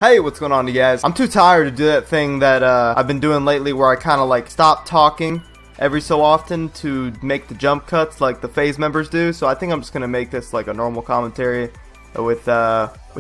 Hey, what's going on, you guys? I'm too tired to do that thing that I've been doing lately where I kind of like stop talking every so often to make the jump cuts like the phase members do. So I think I'm just gonna make this like a normal commentary with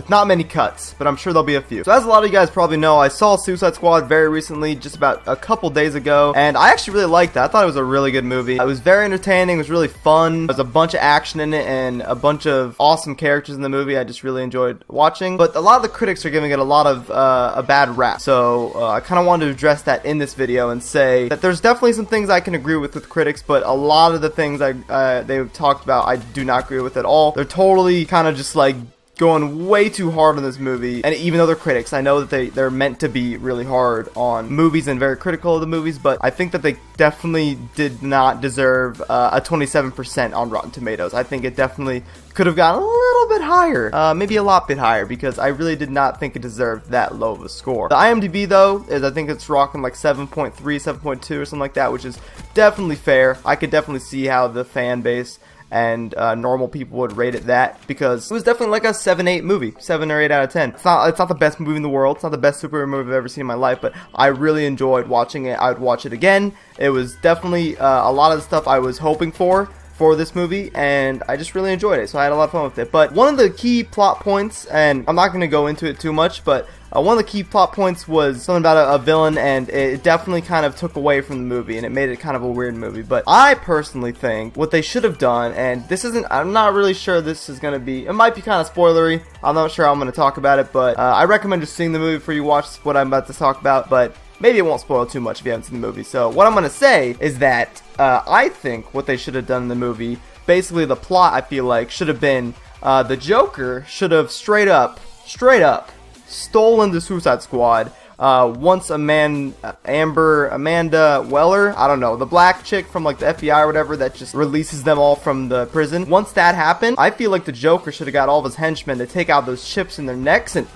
not many cuts, but I'm sure there'll be a few. So as a lot of you guys probably know, I saw Suicide Squad very recently, just about a couple days ago, and I actually really liked that. I thought it was a really good movie. It was very entertaining, it was really fun, there was a bunch of action in it, and a bunch of awesome characters in the movie I just really enjoyed watching. But a lot of the critics are giving it a lot of a bad rap, so I kind of wanted to address that in this video and say that there's definitely some things I can agree with critics, but a lot of the things they've talked about I do not agree with at all. They're totally kind of just like going way too hard on this movie, and even though they're critics, I know that they're meant to be really hard on movies and very critical of the movies, but I think that they definitely did not deserve a 27% on Rotten Tomatoes. I think it definitely could have gotten a little bit higher, maybe a lot bit higher, because I really did not think it deserved that low of a score. The IMDb though is, I think it's rocking like 7.3, 7.2 or something like that, which is definitely fair. I could definitely see how the fan base and normal people would rate it that, because it was definitely like a 7-8 movie, 7 or 8 out of 10. It's not the best movie in the world, it's not the best superhero movie I've ever seen in my life, but I really enjoyed watching it. I would watch it again. It was definitely a lot of the stuff I was hoping for this movie, and I just really enjoyed it, so I had a lot of fun with it. But one of the key plot points, and I'm not going to go into it too much, but one of the key plot points was something about a villain, and it definitely kind of took away from the movie, and it made it kind of a weird movie. But I personally think what they should have done, and this isn't, I'm not really sure this is going to be, it might be kind of spoilery, I'm not sure how I'm going to talk about it, but I recommend just seeing the movie before you watch what I'm about to talk about, but maybe it won't spoil too much if you haven't seen the movie. So what I'm going to say is that I think what they should have done in the movie, basically the plot I feel like should have been the Joker should have straight up stolen the Suicide Squad once Amanda Weller, I don't know, the black chick from like the FBI or whatever that just releases them all from the prison. Once that happened, I feel like the Joker should have got all of his henchmen to take out those chips in their necks, and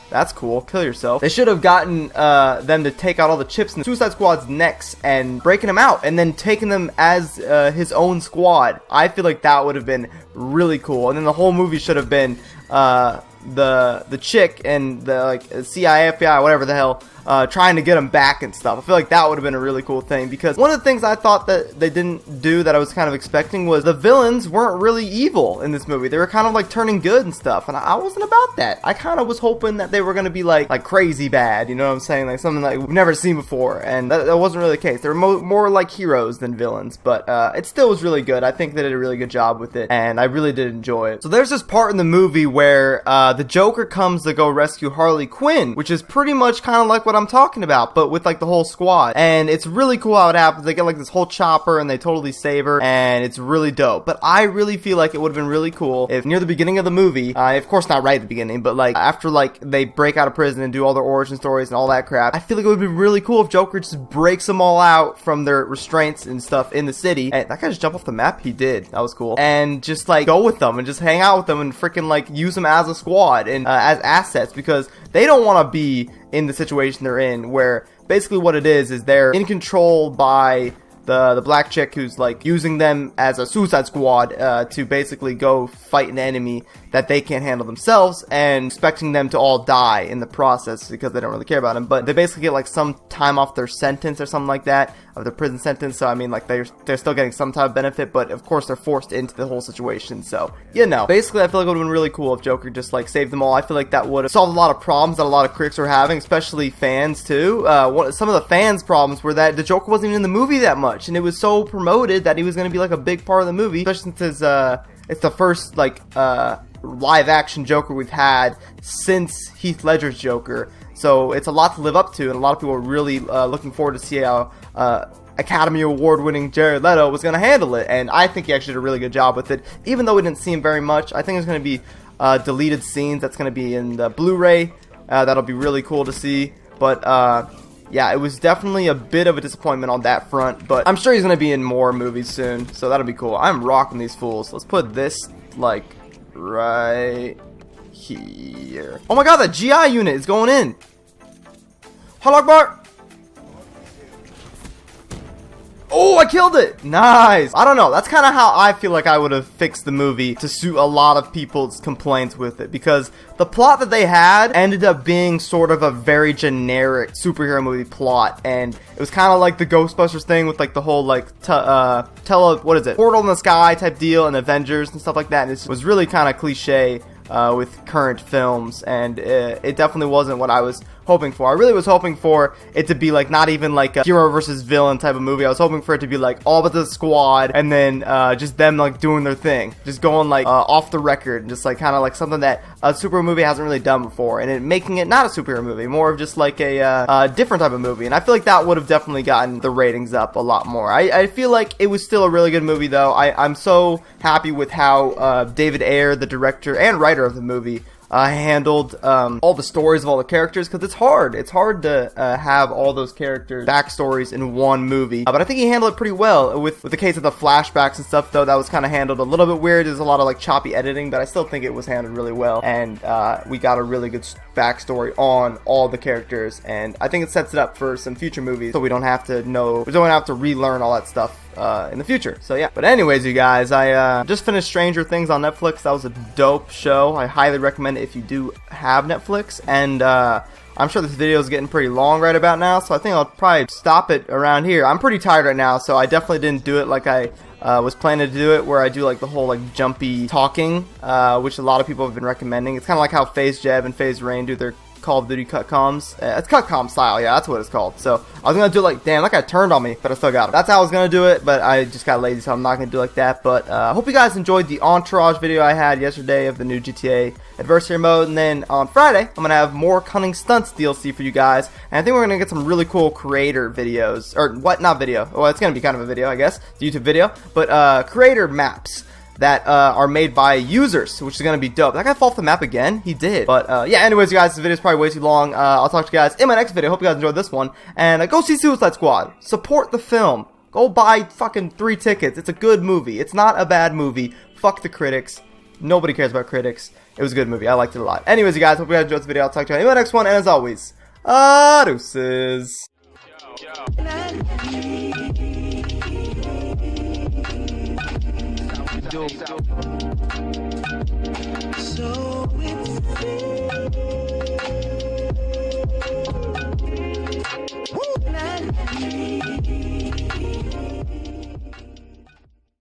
that's cool, kill yourself. They should have gotten them to take out all the chips in the Suicide Squad's necks and breaking them out and then taking them as his own squad. I feel like that would have been really cool. And then the whole movie should have been the chick and the like CIA, FBI, whatever the hell, trying to get him back and stuff. I feel like that would have been a really cool thing, because one of the things I thought that they didn't do that I was kind of expecting was the villains weren't really evil in this movie. They were kind of like turning good and stuff, and I wasn't about that. I kind of was hoping that they were going to be like crazy bad, you know what I'm saying? Like something like we've never seen before, and that wasn't really the case. They were more like heroes than villains, but it still was really good. I think they did a really good job with it, and I really did enjoy it. So there's this part in the movie where the Joker comes to go rescue Harley Quinn, which is pretty much kind of like what I'm talking about, but with like the whole squad, and it's really cool how it happens. They get like this whole chopper and they totally save her, and it's really dope. But I really feel like it would have been really cool if near the beginning of the movie, of course not right at the beginning, but like after like they break out of prison and do all their origin stories and all that crap, I feel like it would be really cool if Joker just breaks them all out from their restraints and stuff in the city. And that guy just jumped off the map. He did, that was cool. And just like go with them and just hang out with them and freaking like use them as a squad and as assets, because they don't want to be in the situation they're in, where basically what it is they're in control by the black chick who's like using them as a Suicide Squad to basically go fight an enemy that they can't handle themselves, and expecting them to all die in the process because they don't really care about them. But they basically get like some time off their sentence or something like that, of their prison sentence. So I mean, like they're still getting some type of benefit, but of course they're forced into the whole situation. So you know, basically I feel like it would have been really cool if Joker just like saved them all. I feel like that would have solved a lot of problems that a lot of critics were having, especially fans too. Some of the fans' problems were that the Joker wasn't even in the movie that much, and it was so promoted that he was going to be like a big part of the movie, especially since it's the first like live action Joker we've had since Heath Ledger's Joker, so it's a lot to live up to, and a lot of people are really looking forward to see how Academy Award winning Jared Leto was going to handle it, and I think he actually did a really good job with it, even though we didn't see him very much. I think there's going to be deleted scenes that's going to be in the Blu-ray, that'll be really cool to see, but yeah, it was definitely a bit of a disappointment on that front, but I'm sure he's going to be in more movies soon, so that'll be cool. I'm rocking these fools. Let's put this like right here. Oh my god, that GI unit is going in. Allah Akbar. Oh, I killed it! Nice! I don't know, that's kind of how I feel like I would have fixed the movie to suit a lot of people's complaints with it, because the plot that they had ended up being sort of a very generic superhero movie plot, and it was kind of like the Ghostbusters thing with like the whole like portal in the sky type deal and Avengers and stuff like that, and it was really kind of cliche with current films, and it definitely wasn't what I was hoping for. I really was hoping for it to be like not even like a hero versus villain type of movie. I was hoping for it to be like all but the squad, and then just them like doing their thing, just going like off the record, and just like kind of like something that a superhero movie hasn't really done before, and it making it not a superhero movie, more of just like a different type of movie. And I feel like that would have definitely gotten the ratings up a lot more. I feel like it was still a really good movie though. I'm so happy with how David Ayer, the director and writer of the movie, handled all the stories of all the characters, because it's hard to have all those characters backstories in one movie, but I think he handled it pretty well. With the case of the flashbacks and stuff though, that was kind of handled a little bit weird. There's a lot of like choppy editing, but I still think it was handled really well, and we got a really good backstory on all the characters, and I think it sets it up for some future movies, so we don't have to relearn all that stuff in the future. So yeah, but anyways, you guys, I just finished Stranger Things on Netflix. That was a dope show. I highly recommend it if you do have Netflix, and I'm sure this video is getting pretty long right about now, so I think I'll probably stop it around here. I'm pretty tired right now, so I definitely didn't do it like I was planning to do it, where I do like the whole like jumpy talking, which a lot of people have been recommending. It's kind of like how FaZe Jeb and FaZe Rain do their Call of Duty cutcoms. It's cutcom style, yeah, that's what it's called. So I was gonna do like, damn, that guy turned on me, but I still got it. That's how I was gonna do it, but I just got lazy, so I'm not gonna do like that. But I hope you guys enjoyed the Entourage video I had yesterday of the new GTA Adversary mode, and then on Friday I'm gonna have more Cunning Stunts DLC for you guys, and I think we're gonna get some really cool creator videos, or what, not video, well, it's gonna be kind of a video, I guess, the YouTube video, but creator maps that are made by users, which is going to be dope. That guy fall off the map again? He did. But yeah, anyways, you guys, this video is probably way too long. I'll talk to you guys in my next video. Hope you guys enjoyed this one. And go see Suicide Squad. Support the film. Go buy fucking 3 tickets. It's a good movie. It's not a bad movie. Fuck the critics. Nobody cares about critics. It was a good movie. I liked it a lot. Anyways, you guys, hope you guys enjoyed this video. I'll talk to you in my next one. And as always, deuces. So it's